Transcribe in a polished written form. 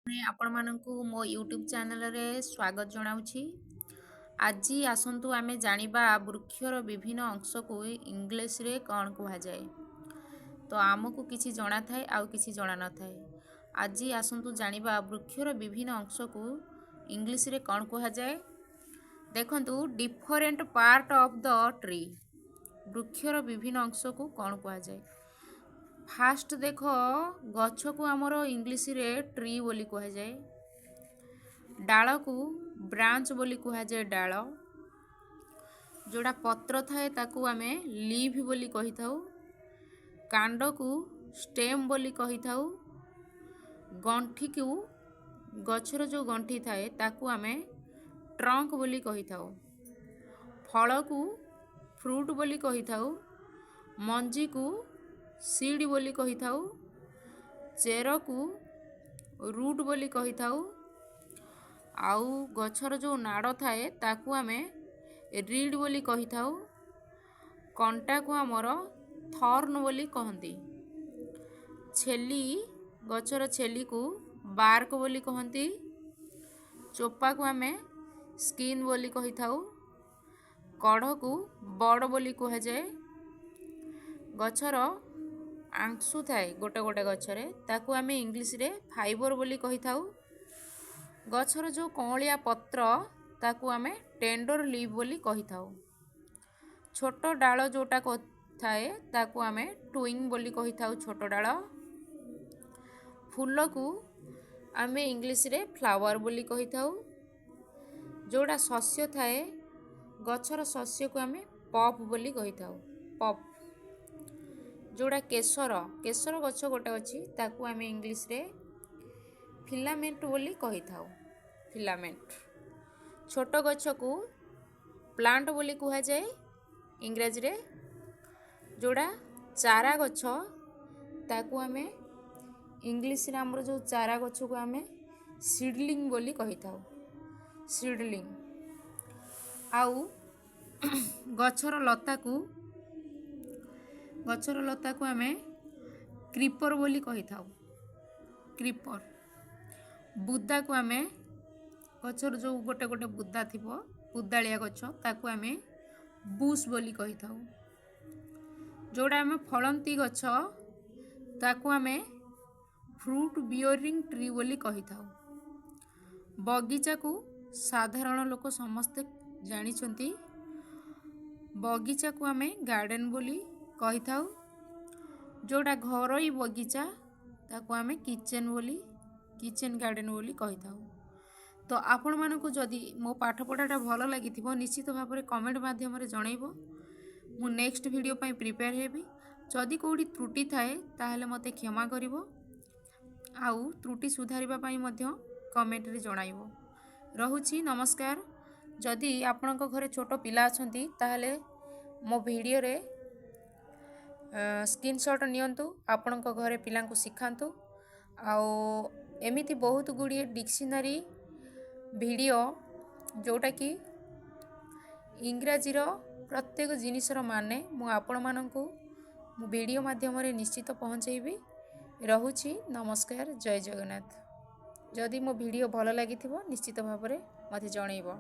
आपण मानकु मो YouTube channel रे स्वागत जनाउछि। आज आसंतु आमे जानिबा वृक्षर विभिन्न अंश को इंग्लिश रे कौन कहा जाए। तो आमको किसी जना थाए आउ किसी जना न थाए। आज आसंतु जानिबा वृक्षर विभिन्न अंश को इंग्लिश रे कौन कहा जाए। देखंतु different part of the tree. वृक्षर विभिन्न अंश को कौन कहा जाए। फास्ट देख गछ को आमर इंग्लिश रे ट्री बोली कहा जाए। डाल को ब्रांच बोली कहा जाए। डाल जोड़ा पत्र थाए ताकू आमे लीफ बोली कही थाउ। कांड को स्टेम बोली कही थाउ। गंठी को गछर जो गंठी थाए ताकू आमे ट्रंक बोली कही थाउ। फल को फ्रूट बोली कही थाउ। मंजी को सीड बोली कही थाउ। चेर को रूट बोली कही थाउ। आउ गछर जो नाड़ थाए ताकू आमे रीड बोली कही थाउ। कंटा को आमर थॉर्न बोली कहंती। छेली गछर छेली को बार्क बोली कहंती। चोपा को आमे स्किन बोली कही थाउ। कढ़ को बड़ बोली कहा जाए। गछर आंसु थाए गोटे गोटे गछरे ताकू आमे इंग्लिश रे फाइबर बोली कही थाउ। गछर जो कौलिया पत्र ताकू आमे टेंडर लीव बोली कही थाउ। छोट डाल जोटा को थाए ताकू आमे ट्विंग बोली कही थाउ। छोट डाल फूल को आमे इंग्लिश रे फ्लावर बोली कही थाउ। जोड़ा शस्य थाए गछर शस्य को आमे पप बोली कही थाउ। पप जोड़ा केसर केसर गछ गोटे अच्छी ताकू आमे इंग्लिश रे फिलामेंट बोली कही थाउ। फिलामेंट छोट गछ को प्लांट बोली कहा जाए इंग्रजी रे। जोड़ा चारा गछ ताकू आमे इंग्लिश रे हमर जो चारा गछ को आमे सीडलिंग बोली कही थाउ। सीडलिंग आउ गछर लता को आमे क्रीपर बोली कही थाउ। क्रीपर बुद्दा को आमे गछर जो गोटे गोटे बुद्दा थिबो बुद्दालिया गछ ताकू आमे बुश बोली कही थाउ। जोड़ा आमे फलंती गछ ताकू आमे फ्रूट बियरिंग ट्री बोली कही थाउ। बगीचा को साधारण लोक समस्ते जानिछंती। बगीचा को आमे गार्डन बोली कही थाउ। जोड़ा घरोई बगीचा ताकू आमे किचन गार्डन बोली कही थाउ। तो आपण मानकु जदि मो पाठ पढ़ाटा भल लगी निश्चित भाव में कमेंट माध्यम रे जनइबो। मु नेक्स्ट वीडियो पई प्रिपेयर हेबी। जदि कोडी त्रुटि थाए ताहले मते क्षमा करिवो। आउ त्रुटि सुधारिबा पई मध्य कमेंट रे जणाइबो। रहुछि नमस्कार। जदि आपणक घरे छोट पिला अछंती ताहले मो वीडियो रे स्क्रीनशॉट नियंतु। आपणक घरे पिला को सिखांतु। आउ एमिति बहुत गुड़िए डिक्शनरी वीडियो जोटा कि इंग्राजी रो प्रत्येक जिनिसर माने मु आपण मानकु वीडियो माध्यम रे निश्चित पहुँचेबी। रहुछि नमस्कार। जय जगन्नाथ। जदि मो वीडियो भल लगी निश्चित भाव में मते जणैबो।